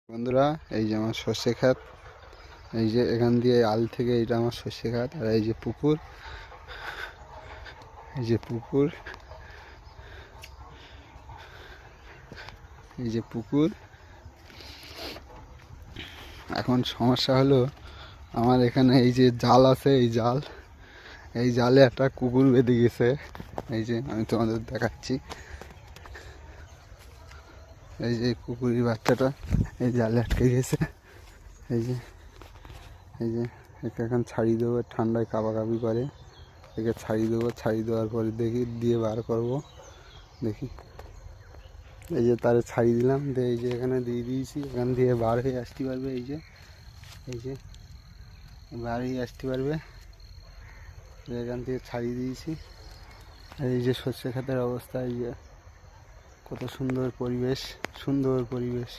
বন্ধুরা, এই যে আমার সর্ষে ক্ষেত। এই যে এখান দিয়ে আল থেকে এটা আমার সর্ষে ক্ষেত। আর এই যে পুকুর, এই যে পুকুর, এই যে পুকুর। এখন সমস্যা হলো আমার এখানে এই যে জাল আছে, এই জালে একটা কুকুর বেঁধে গেছে। এই যে আমি তোমাদের দেখাচ্ছি, এই যে কুকুরের বাচ্চাটা এই জালে আটকে গেছে। এই যে একে এখন ছাড়িয়ে দেবো, ঠান্ডায় কাঁপাকাঁপি করে। একে ছাড়িয়ে দেবো, ছাড়িয়ে দেওয়ার পরে দিয়ে বার করবো। দেখি, এই যে তারে ছাড়িয়ে দিলাম, এই যে এখানে দিয়ে দিয়েছি। এখান দিয়ে বার হয়ে আসতে পারবে। এই যে বার হয়ে আসতে পারবে। এখান থেকে ছাড়িয়ে দিয়েছি। আর এই যে সর্ষে ক্ষেতের অবস্থা, এই যে কত সুন্দর পরিবেশ।